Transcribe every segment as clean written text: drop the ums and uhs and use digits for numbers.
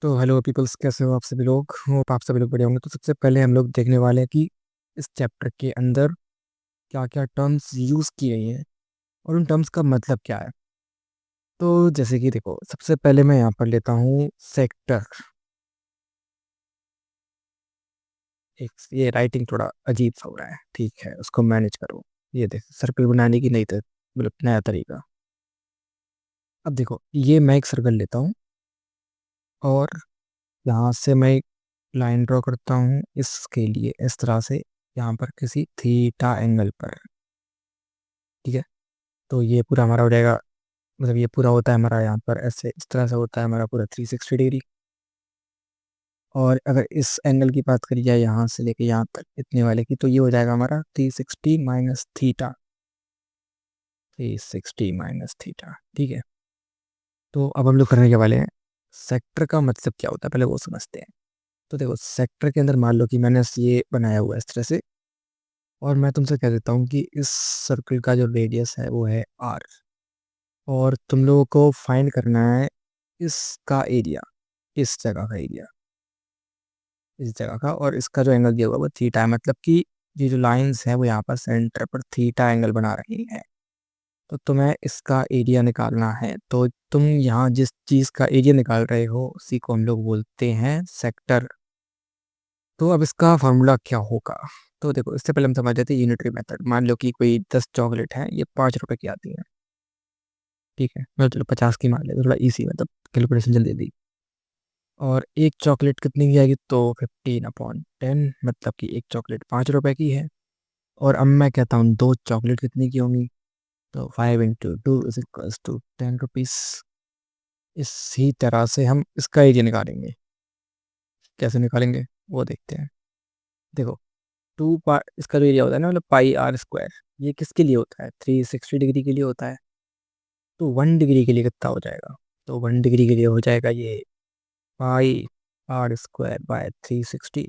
तो hello peoples, कैसे हो आप सभी लोग? होप आप सभी लोग बढ़िया होंगे। तो सबसे पहले हम लोग देखने वाले हैं कि इस चैप्टर के अंदर क्या क्या टर्म्स यूज़ की गई हैं और उन टर्म्स का मतलब क्या है। तो जैसे कि देखो, सबसे पहले मैं यहाँ पर लेता हूँ सेक्टर। एक ये राइटिंग थोड़ा अजीब सा हो रहा है, ठीक है, उसको मैनेज करो। ये देख, सर्कल बनाने की नई मतलब नया तरीका। अब देखो, ये मैं एक सर्कल लेता हूँ और यहाँ से मैं एक लाइन ड्रॉ करता हूँ इसके लिए इस तरह से, यहाँ पर किसी थीटा एंगल पर। ठीक है, तो ये पूरा हमारा हो जाएगा। मतलब ये पूरा होता है हमारा यहाँ पर ऐसे, इस तरह से होता है हमारा पूरा 360 डिग्री। और अगर इस एंगल की बात करी जाए यहाँ से लेके यहाँ तक इतने वाले की, तो ये हो जाएगा हमारा 360 माइनस थीटा। 360 माइनस थीटा, ठीक है। तो अब हम लोग करने के वाले हैं सेक्टर का मतलब क्या होता है, पहले वो समझते हैं। तो देखो, सेक्टर के अंदर मान लो कि मैंने ये बनाया हुआ है इस तरह से, और मैं तुमसे कह देता हूँ कि इस सर्कल का जो रेडियस है वो है आर, और तुम लोगों को फाइंड करना है इसका एरिया, इस जगह का एरिया, इस जगह का। और इसका जो एंगल दिया हुआ है वो थीटा है, मतलब कि ये जो लाइंस है वो यहाँ पर सेंटर पर थीटा एंगल बना रही है। तो तुम्हें इसका एरिया निकालना है, तो तुम यहाँ जिस चीज़ का एरिया निकाल रहे हो उसी को हम लोग बोलते हैं सेक्टर। तो अब इसका फार्मूला क्या होगा? तो देखो, इससे पहले हम समझ लेते हैं यूनिटरी मेथड। मान लो कि कोई 10 चॉकलेट है, ये 5 रुपए की आती है, ठीक है। मतलब चलो 50 की मान ले, थोड़ा इसी मतलब कैलकुलेशन जल्दी दी। और एक चॉकलेट कितनी की आएगी? तो 15/10, मतलब कि एक चॉकलेट 5 रुपए की है। और अब मैं कहता हूँ दो चॉकलेट कितनी की होंगी? तो 5 × 2 = 10 रुपीज़। इसी तरह से हम इसका एरिया निकालेंगे। कैसे निकालेंगे वो देखते हैं। देखो, टू पार इसका जो एरिया होता है ना, मतलब πr², ये किसके लिए होता है? 360 डिग्री के लिए होता है। तो 1 डिग्री के लिए कितना हो जाएगा? तो 1 डिग्री के लिए हो जाएगा ये πr²/360।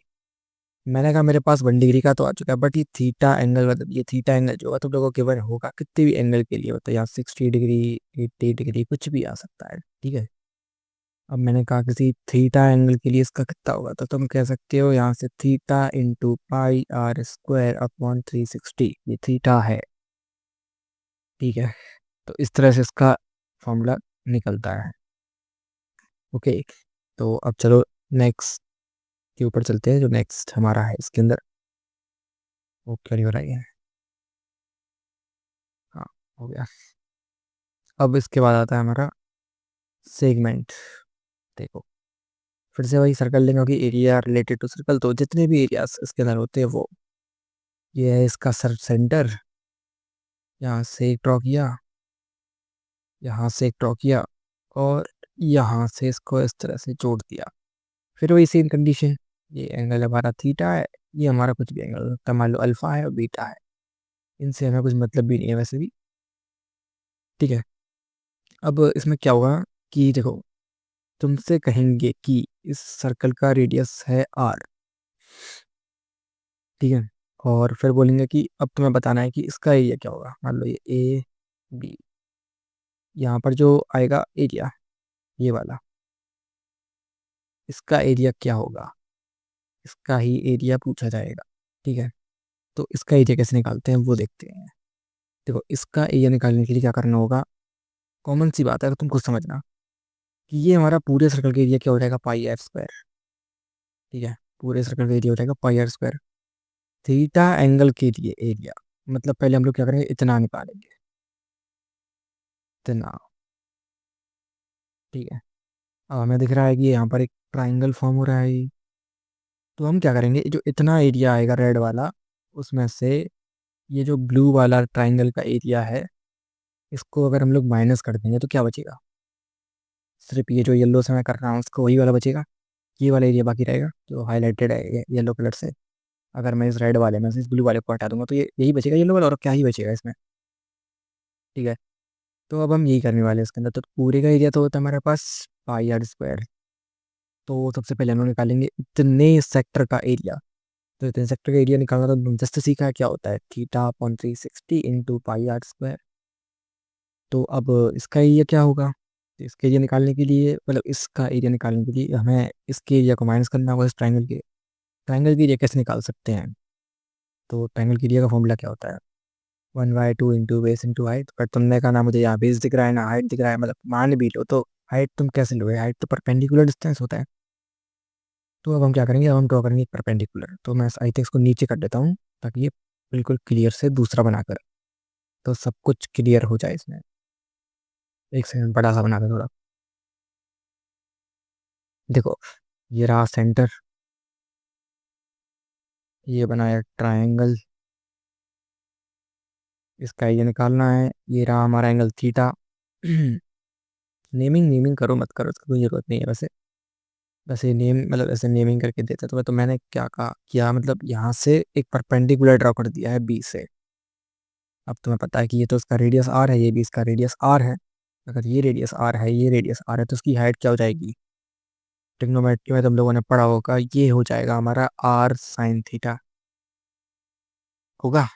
मैंने कहा मेरे पास 1 डिग्री का तो आ चुका है, बट ये थीटा एंगल, मतलब ये थीटा एंगल जो होगा तुम लोगों को गिवन होगा, कितने भी एंगल के लिए होता है, यहाँ 60 डिग्री, 80 डिग्री, कुछ भी आ सकता है, ठीक है। अब मैंने कहा किसी थीटा एंगल के लिए इसका कितना होगा, तो तुम कह सकते हो यहाँ से थीटा इंटू πr²/360, ये थीटा है, ठीक है। तो इस तरह से इसका फॉर्मूला निकलता है। ओके, तो अब चलो नेक्स्ट के ऊपर चलते हैं। जो नेक्स्ट हमारा है इसके अंदर वो क्या हो रहा है? हाँ, हो गया। अब इसके बाद आता है हमारा सेगमेंट। देखो, फिर से वही सर्कल लेंगे क्योंकि एरिया रिलेटेड टू सर्कल, तो जितने भी एरियाज इसके अंदर होते हैं वो, ये है इसका सर सेंटर। यहाँ से एक ड्रॉ किया, यहाँ से एक ड्रॉ किया, और यहाँ से इसको इस तरह से जोड़ दिया। फिर वही सेम कंडीशन, ये एंगल हमारा थीटा है, ये हमारा कुछ भी एंगल हो सकता है, मान लो अल्फा है और बीटा है, इनसे हमें कुछ मतलब भी नहीं है वैसे भी, ठीक है। अब इसमें क्या होगा कि देखो, तुमसे कहेंगे कि इस सर्कल का रेडियस है आर, ठीक है। और फिर बोलेंगे कि अब तुम्हें बताना है कि इसका एरिया क्या होगा। मान लो ये ए बी, यहाँ पर जो आएगा एरिया, ये वाला, इसका एरिया क्या होगा? इसका ही एरिया पूछा जाएगा, ठीक है। तो इसका एरिया कैसे निकालते हैं वो देखते हैं। देखो, इसका एरिया निकालने के लिए क्या करना होगा? कॉमन सी बात है, अगर तुम खुद समझना कि ये हमारा पूरे सर्कल का एरिया क्या हो जाएगा, πr², ठीक है। पूरे सर्कल का एरिया हो जाएगा πr²। थीटा एंगल के लिए एरिया, मतलब पहले हम लोग क्या करेंगे, इतना निकालेंगे, इतना, ठीक है। अब हमें दिख रहा है कि यहाँ पर एक ट्राइंगल फॉर्म हो रहा है, तो हम क्या करेंगे, जो इतना एरिया आएगा रेड वाला, उसमें से ये जो ब्लू वाला ट्राइंगल का एरिया है, इसको अगर हम लोग माइनस कर देंगे तो क्या बचेगा? सिर्फ ये जो येलो से मैं कर रहा हूँ उसको, वही वाला बचेगा। ये वाला एरिया बाकी रहेगा जो हाईलाइटेड है येलो कलर से। अगर मैं इस रेड वाले में से इस ब्लू वाले को हटा दूंगा तो ये यही बचेगा येलो वाला, और क्या ही बचेगा इसमें, ठीक है। तो अब हम यही करने वाले हैं इसके अंदर। तो पूरे का एरिया तो होता है हमारे पास πr²। तो सबसे पहले हम लोग निकालेंगे इतने सेक्टर का एरिया। तो इतने सेक्टर का एरिया निकालना तो जस्ट सीखा है क्या होता है, θ/360 इंटू πr²। तो अब इसका एरिया क्या होगा? तो इसके एरिया निकालने के लिए, मतलब इसका एरिया निकालने के लिए हमें इसके एरिया को माइनस करना होगा इस ट्राइंगल के। ट्राइंगल के एरिया कैसे निकाल सकते हैं? तो ट्राइंगल के एरिया का फॉर्मूला क्या होता है? 1/2 इंटू बेस इंटू हाइट। पर तुमने कहा ना मुझे यहाँ बेस दिख रहा है ना हाइट दिख रहा है, मतलब मान भी लो, तो हाइट तुम कैसे लोगे? हाइट तो परपेंडिकुलर डिस्टेंस होता है। तो अब हम क्या करेंगे, अब हम ड्रॉ करेंगे परपेंडिकुलर। तो मैं आई थिंक इसको नीचे कर देता हूँ ताकि ये बिल्कुल क्लियर से दूसरा बनाकर, तो सब कुछ क्लियर हो जाए इसमें। एक सेकंड, बड़ा सा बना दे थोड़ा। देखो, ये रहा सेंटर, ये बनाया ट्रायंगल, इसका ये निकालना है। ये रहा हमारा एंगल थीटा। नेमिंग नेमिंग करो मत करो, उसकी कोई जरूरत नहीं है वैसे। वैसे नेम, मतलब ऐसे नेमिंग करके देते तो मैंने क्या कहा किया, मतलब यहाँ से एक परपेंडिकुलर ड्रॉ कर दिया है बी से। अब तुम्हें पता है कि ये तो इसका रेडियस आर है, ये भी इसका रेडियस आर है। अगर ये रेडियस आर है, ये रेडियस आर है, तो उसकी हाइट क्या हो जाएगी? ट्रिग्नोमेट्री में तुम लोगों ने पढ़ा होगा, ये हो जाएगा हमारा आर साइन थीटा। होगा?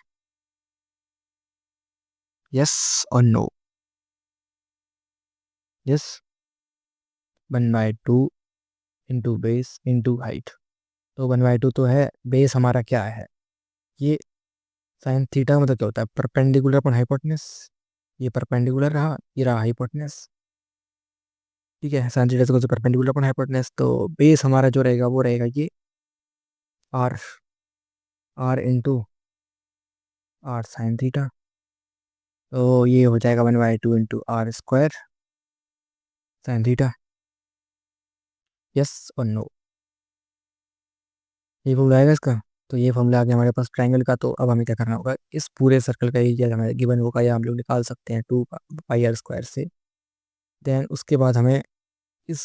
यस और no? Yes. 1/2 into base into height. तो 1/2 तो है, बेस हमारा क्या है? ये साइन थीटा मतलब क्या होता है? Perpendicular upon hypotenuse. ये परपेंडिकुलर रहा, ये रहा हाइपोटेनस। ठीक है, साइन थीटा से परपेंडिकुलर अपॉन हाइपोटेनस, तो बेस हमारा जो रहेगा वो रहेगा ये R, R into R sine theta. तो ये हो जाएगा 1/2 into R square sine theta. Yes और नो? ये फॉर्मूला आएगा इसका। तो ये फॉर्मूला आ गया हमारे पास ट्राइंगल का। तो अब हमें क्या करना होगा, इस पूरे सर्कल का एरिया हमें गिवन होगा या हम लोग निकाल सकते हैं 2 पाई आर स्क्वायर से। देन उसके बाद हमें इस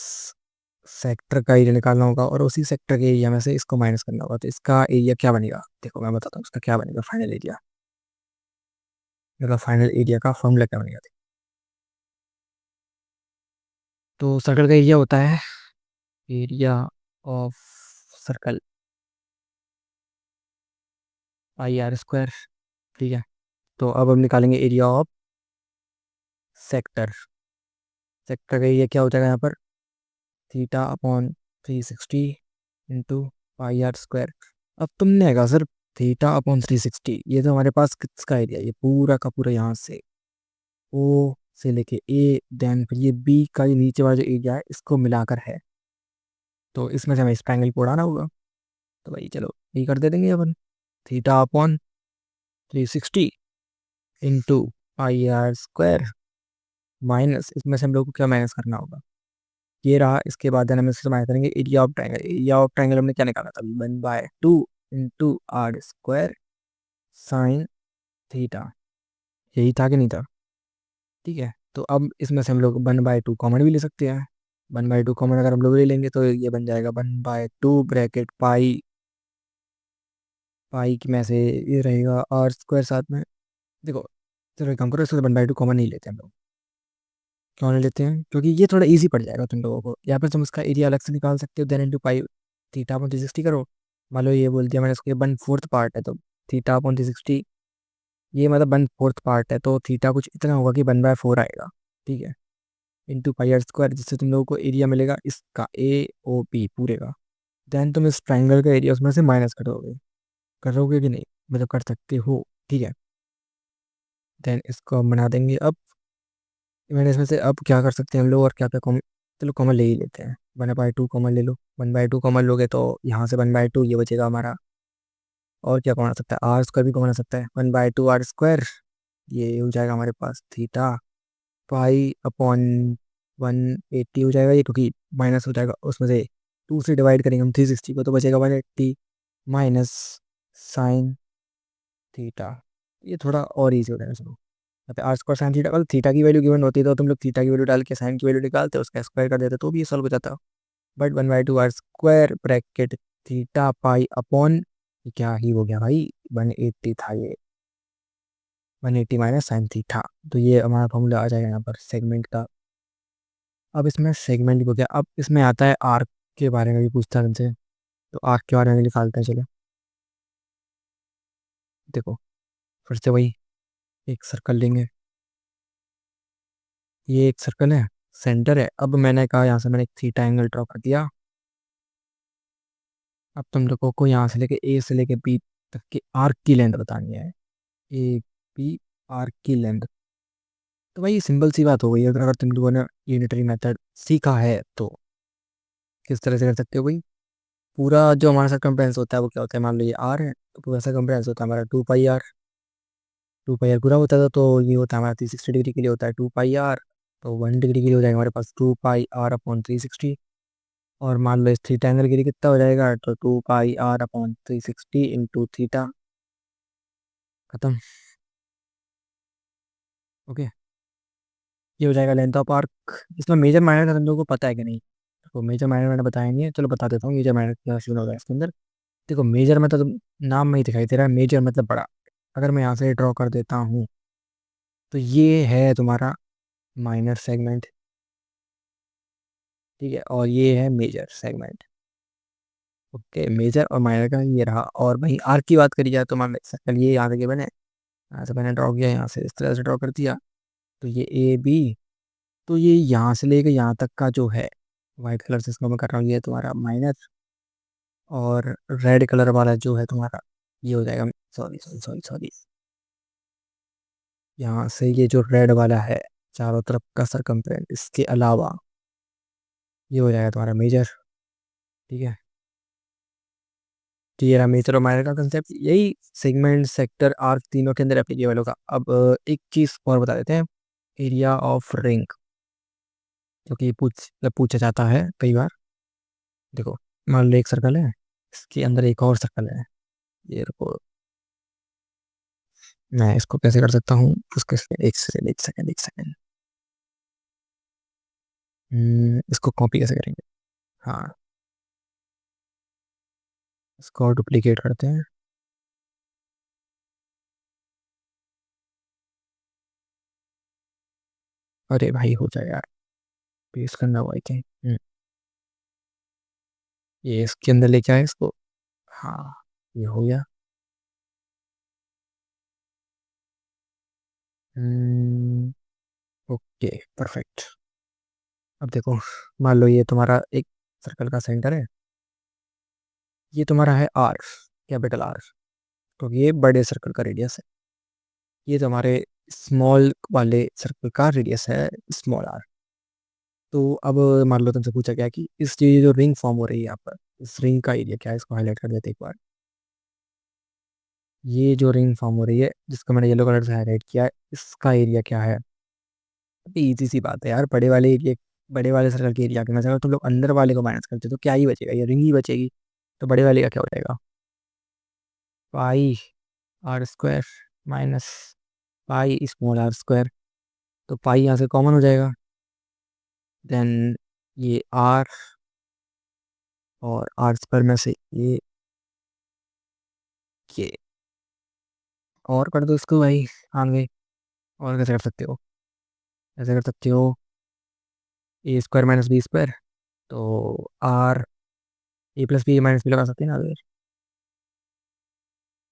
सेक्टर का एरिया निकालना होगा और उसी सेक्टर के एरिया में से इसको माइनस करना होगा। तो इसका एरिया क्या बनेगा, देखो मैं बताता हूँ इसका क्या बनेगा फाइनल एरिया। इसका फाइनल एरिया का फॉर्मूला क्या बनेगा? तो सर्कल का एरिया होता है area of circle pi are square. ठीक है, तो अब हम निकालेंगे एरिया ऑफ सेक्टर। सेक्टर का एरिया क्या हो जाएगा यहाँ पर? Theta upon 360 into pi are square. अब तुमने कहा सर थीटा अपॉन 360, ये तो हमारे पास किसका एरिया, ये पूरा का पूरा यहाँ से ओ से लेके ए, देन फिर ये बी का ये नीचे वाला जो एरिया है इसको मिलाकर है। तो इसमें से हमें इस ट्रायंगल को उड़ाना होगा। तो भाई चलो ये कर दे देंगे अपन। Theta upon 360 into pi are square minus, इसमें से हम लोग को क्या माइनस करना होगा? ये रहा। इसके बाद हम इससे माइनस करेंगे area of triangle. Area of triangle हमने क्या निकाला था? 1/2 into R square sine theta. यही था कि नहीं था? ठीक है, तो अब इसमें से हम लोग 1/2 कॉमन भी ले सकते हैं। 1/2 कॉमन अगर हम लोग ले लेंगे तो ये बन जाएगा 1/2 ब्रैकेट पाई, पाई की में से ये रहेगा आर स्क्वायर साथ में। देखो, चलो एक काम करो, इसको 1/2 कॉमन नहीं लेते हम लोग। क्यों नहीं लेते हैं? क्योंकि ये थोड़ा इजी पड़ जाएगा तुम लोगों को। यहाँ पर तुम इसका एरिया अलग से निकाल सकते हो, then into pi theta upon 360 करो। मान लो ये बोल दिया मैंने, इसको 1/4 पार्ट है तो थीटा अपॉन 360, ये मतलब 1/4 पार्ट है तो थीटा कुछ इतना होगा कि 1/4 आएगा। ठीक है, इंटू पाई आर स्क्वायर, जिससे तुम लोगों को एरिया मिलेगा इसका ए ओ पी पूरे का। देन तुम इस ट्राइंगल का एरिया उसमें से माइनस करोगे। करोगे कि नहीं? मतलब कर सकते हो। ठीक है, देन इसको हम बना देंगे। अब मैंने इसमें से अब क्या कर सकते हैं हम लोग, और क्या क्या कॉमन, चलो कॉमन ले ही लेते हैं। 1/2 कॉमन ले लो। 1/2 कॉमन लोगे तो यहाँ से 1/2 ये बचेगा हमारा। और क्या कॉमन आ सकता है? आर स्क्वायर भी कॉमन आ सकता है। 1/2 आर स्क्वायर, ये हो जाएगा हमारे पास थीटा पाई अपॉन 180 हो जाएगा ये, क्योंकि माइनस हो जाएगा उसमें से। 2 से डिवाइड करेंगे हम 360 को तो बचेगा 180 माइनस साइन थीटा। ये थोड़ा और ईजी हो जाएगा। चलो यहाँ पे आर स्क्वायर साइन थीटा, अगर थीटा की वैल्यू गिवन होती तो तुम लोग थीटा की वैल्यू डाल के साइन की वैल्यू निकालते, उसका स्क्वायर कर देते तो भी ये सॉल्व हो जाता। But 1/2 R square bracket theta pi upon, क्या ही हो गया भाई, 180 था ये, 180 माइनस साइन थीटा। तो ये हमारा फॉर्मूला आ जाएगा यहाँ पर सेगमेंट का। अब इसमें सेगमेंट हो गया, अब इसमें आता है आर्क के बारे में भी पूछता है हमसे। तो आर्क के बारे में भी निकालते हैं चलो। देखो, फिर से वही एक सर्कल लेंगे। ये एक सर्कल है, सेंटर है। अब मैंने कहा यहाँ से मैंने एक थीटा एंगल ड्रॉ कर दिया। अब तुम लोगों को यहाँ से लेके ए से लेके बी तक की आर्क की लेंथ बतानी है। ए बी आर्क की लेंथ। तो भाई सिंपल सी बात हो गई। अगर अगर तुम लोगों ने यूनिटरी मेथड सीखा है तो किस तरह से कर सकते हो भाई। पूरा जो हमारा सर्कमफ्रेंस होता है वो क्या होता है, मान लो ये आर है, तो पूरा सर्कमफ्रेंस होता है हमारा 2 पाई आर। 2 पाई आर पूरा होता है तो ये होता है हमारा 360 डिग्री के लिए होता है 2 पाई आर। तो 1 डिग्री के लिए हो जाएगा हमारे पास 2 पाई आर अपॉन 360। और मान लो इस थीटा एंगल के लिए कितना हो जाएगा, तो 2 पाई आर अपॉन 360 इंटू थीटा। खत्म। ओके। ये हो जाएगा लेंथ ऑफ आर्क। इसमें मेजर माइनर का तुम लोगों को पता है कि नहीं? तो मेजर माइनर मैंने बताया नहीं है, चलो बता देता हूँ मेजर माइनर क्या शुरू होगा इसके अंदर। देखो मेजर मतलब नाम में ही दिखाई दे रहा है, मेजर मतलब बड़ा। अगर मैं यहाँ से ड्रॉ कर देता हूँ तो ये है तुम्हारा माइनर सेगमेंट। ठीक है, और ये है मेजर सेगमेंट। ओके, मेजर और माइनर का ये रहा। और वहीं आर्क की बात करी जाए तो मान लो सर्कल ये यहाँ से बने, यहाँ से मैंने ड्रॉ किया, यहाँ से इस तरह से ड्रॉ कर दिया। तो ये ए बी, तो ये यहाँ से लेके यहाँ तक का जो है वाइट कलर से इसको मैं कर रहा हूँ, ये तुम्हारा माइनर। और रेड कलर वाला जो है तुम्हारा ये हो जाएगा, सॉरी सॉरी सॉरी सॉरी, यहाँ से ये जो रेड वाला है चारों तरफ का सरकमफ्रेंस, इसके अलावा ये हो जाएगा तुम्हारा मेजर। ठीक है, तो ये रहा मेजर और माइनर का कंसेप्ट। यही सेगमेंट सेक्टर आर्क तीनों के अंदर एप्लीकेबल होगा। अब एक चीज़ और बता देते हैं, एरिया ऑफ रिंग, जो कि पूछा जाता है कई बार। देखो मान लो एक सर्कल है, इसके अंदर एक और सर्कल है। ये रुको, मैं इसको कैसे कर सकता हूँ उसके, एक सेकंड एक सेकंड एक सेकंड। इसको कॉपी कैसे करेंगे? हाँ, इसको डुप्लीकेट करते हैं। अरे भाई हो जाए यार, पेस्ट करना हुआ है क्या? ये इसके अंदर लेके आए इसको। हाँ, ये हो गया। हम्म, ओके, परफेक्ट। अब देखो, मान लो ये तुम्हारा एक सर्कल का सेंटर है। ये तुम्हारा है आर, कैपिटल आर, क्योंकि ये बड़े सर्कल का रेडियस है। ये तुम्हारे स्मॉल वाले सर्कल का रेडियस है, स्मॉल आर। तो अब मान लो तुमसे पूछा गया कि इस ये जो रिंग फॉर्म हो रही है यहाँ पर, इस रिंग का एरिया क्या है, इसको हाईलाइट कर देते एक बार। ये जो रिंग फॉर्म हो रही है जिसको मैंने येलो कलर से हाईलाइट किया है, इसका एरिया क्या है? अभी इजी सी बात है यार, बड़े वाले एरिया, बड़े वाले सर्कल के एरिया के में से अगर तुम लोग अंदर वाले को माइनस करते हो तो क्या ही बचेगा, ये रिंग ही बचेगी। तो बड़े वाले का क्या हो जाएगा, pi are square minus pi small are square. तो पाई यहाँ से कॉमन हो जाएगा। देन ये आर, और आर स्क्वायर में से ये और कर दो इसको भाई आगे। और कैसे कर सकते हो? ऐसे कर सकते हो, A² - B²। तो आर, A + B - B लगा सकते हैं ना अगर।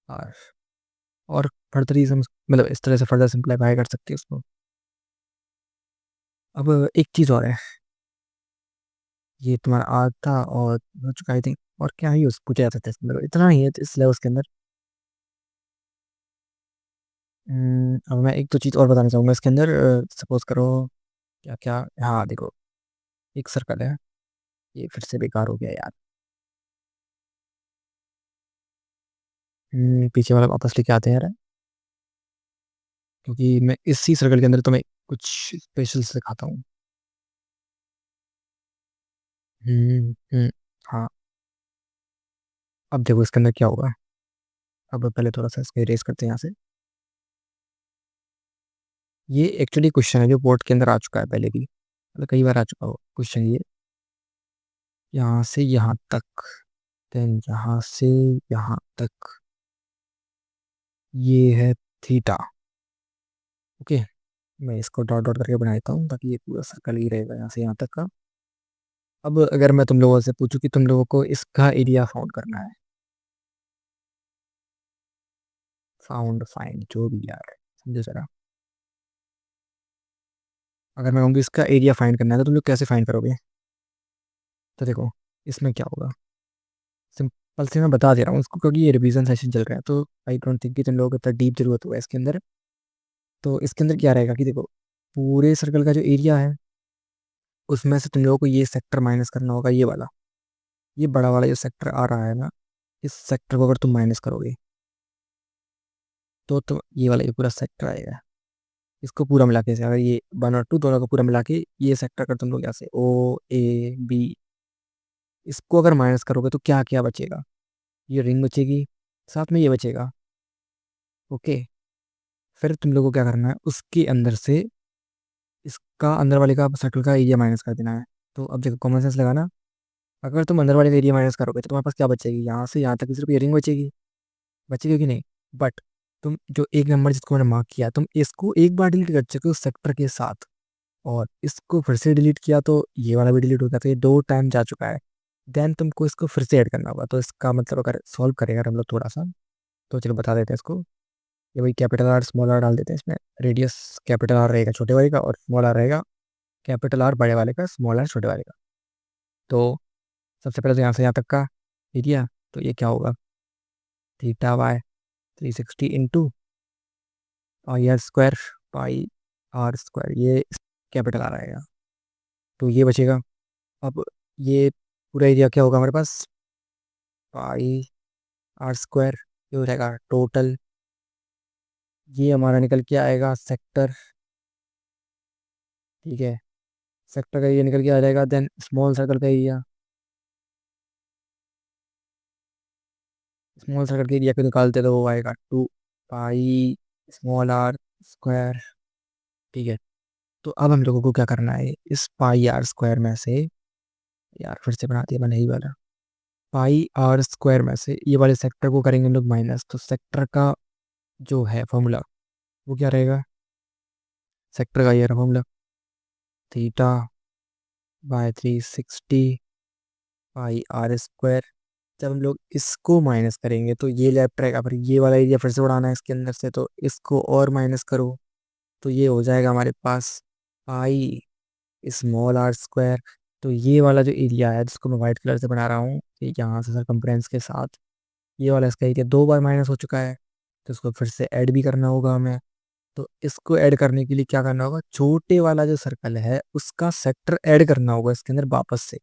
आर, और फर्दर मतलब इस तरह से फर्दर सिंप्लीफाई कर सकते हैं उसको। अब एक चीज़ और है, ये तुम्हारा आर था और हो चुका आई थिंक। और क्या ही उस पूछा जा सकता है इसके अंदर, इतना ही है इस लेवल के अंदर। अब मैं एक तो चीज़ और बताना चाहूँगा इसके अंदर। सपोज करो, क्या क्या, हाँ देखो, एक सर्कल है, ये फिर से बेकार हो गया यार। पीछे वाला वापस लेके आते हैं यार, क्योंकि मैं इसी सर्कल के अंदर तुम्हें कुछ स्पेशल सिखाता हूँ। हम्म, हाँ। अब देखो इसके अंदर क्या होगा। अब पहले थोड़ा सा इसको इरेज करते हैं यहाँ से। ये एक्चुअली क्वेश्चन है जो बोर्ड के अंदर आ चुका है पहले भी, मतलब कई बार आ चुका हो क्वेश्चन ये। यहाँ से यहाँ तक, देन यहाँ से यहाँ तक, ये है थीटा। ओके, मैं इसको डॉट डॉट करके बना देता हूँ ताकि ये पूरा सर्कल ही रहेगा यहाँ से यहाँ तक का। अब अगर मैं तुम लोगों से पूछूं कि तुम लोगों को इसका एरिया फाउंड करना है, फाउंड फाइंड जो भी यार, समझो जरा। अगर मैं कहूँगी इसका एरिया फाइंड करना है तो तुम लोग कैसे फाइंड करोगे? तो देखो इसमें क्या होगा, सिंपल से मैं बता दे रहा हूँ इसको, क्योंकि ये रिवीजन सेशन चल रहा है तो आई डोंट थिंक कि तुम लोगों को इतना डीप जरूरत हुआ है इसके अंदर। तो इसके अंदर क्या रहेगा कि देखो, पूरे सर्कल का जो एरिया है उसमें से तुम लोगों को ये सेक्टर माइनस करना होगा, ये वाला, ये बड़ा वाला जो सेक्टर आ रहा है ना, इस सेक्टर को अगर तुम माइनस करोगे तो तुम ये वाला ये पूरा सेक्टर आएगा। इसको पूरा मिला के से अगर ये 1 और 2 दोनों को पूरा मिला के ये सेक्टर कर तुम लोग यहाँ से OAB, इसको अगर माइनस करोगे तो क्या क्या बचेगा, ये रिंग बचेगी, साथ में ये बचेगा। ओके, फिर तुम लोगों को क्या करना है, उसके अंदर से इसका अंदर वाले का सर्कल का एरिया माइनस कर देना है। तो अब देखो कॉमन सेंस लगाना, अगर तुम अंदर वाले का एरिया माइनस करोगे तो तुम्हारे पास क्या बचेगी, यहाँ से यहाँ तक की सिर्फ ये रिंग बचेगी, बचेगी कि नहीं? बट तुम जो एक नंबर जिसको मैंने मार्क किया, तुम इसको एक बार डिलीट कर चुके हो सेक्टर के साथ, और इसको फिर से डिलीट किया तो ये वाला भी डिलीट हो गया, तो ये 2 टाइम जा चुका है। देन तुमको इसको फिर से ऐड करना होगा। तो इसका मतलब अगर सॉल्व करेगा हम लोग थोड़ा सा, तो चलो बता देते हैं इसको। ये वही कैपिटल आर स्मॉल आर डाल देते हैं इसमें। रेडियस कैपिटल आर रहेगा छोटे वाले का, और स्मॉल आर रहेगा कैपिटल आर बड़े वाले का, स्मॉल आर छोटे वाले का। तो सबसे पहले तो यहाँ से यहाँ तक का एरिया, तो ये क्या होगा, θy 360 into pi are square, pi are square, ये कैपिटल आर आएगा। तो ये बचेगा। अब ये पूरा एरिया क्या होगा हमारे पास, पाई आर स्क्वायर, ये हो जाएगा टोटल, ये हमारा निकल के आएगा सेक्टर। ठीक है, सेक्टर का एरिया निकल के आ जाएगा। देन स्मॉल सर्कल का एरिया, स्मॉल सर्कल के एरिया को निकालते तो वो आएगा 2 पाई स्मॉल आर स्क्वायर। ठीक है, तो अब हम लोगों को क्या करना है, इस पाई आर स्क्वायर में से, यार फिर से बना दिया मैंने यही वाला, पाई आर स्क्वायर में से ये वाले सेक्टर को करेंगे हम लोग माइनस। तो सेक्टर का जो है फॉर्मूला वो क्या रहेगा, सेक्टर का ये रहा formula, theta by 360 pi are square. जब हम लोग इसको माइनस करेंगे तो ये लेफ्ट रहेगा, फिर ये वाला एरिया फिर से बढ़ाना है इसके अंदर से, तो इसको और माइनस करो तो ये हो जाएगा हमारे पास पाई स्मॉल आर स्क्वायर। तो ये वाला जो एरिया है जिसको मैं व्हाइट कलर से बना रहा हूँ, ये यहाँ से सरकमफ्रेंस के साथ, ये वाला इसका एरिया 2 बार माइनस हो चुका है, तो इसको फिर से ऐड भी करना होगा हमें। तो इसको ऐड करने के लिए क्या करना होगा, छोटे वाला जो सर्कल है उसका सेक्टर ऐड करना होगा इसके अंदर वापस से।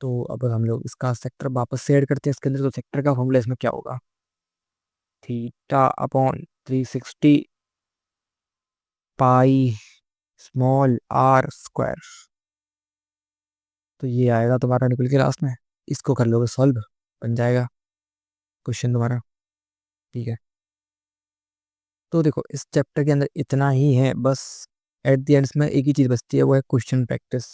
तो अब हम लोग इसका सेक्टर वापस से ऐड करते हैं इसके अंदर। तो सेक्टर का फॉर्मूला इसमें क्या होगा, theta upon 360 pi small are square. तो ये आएगा तुम्हारा निकल के लास्ट में, इसको कर लोगे सॉल्व, बन जाएगा क्वेश्चन तुम्हारा। ठीक है, तो देखो इस चैप्टर के अंदर इतना ही है बस। एट द एंड में एक ही चीज़ बचती है, वो है क्वेश्चन प्रैक्टिस।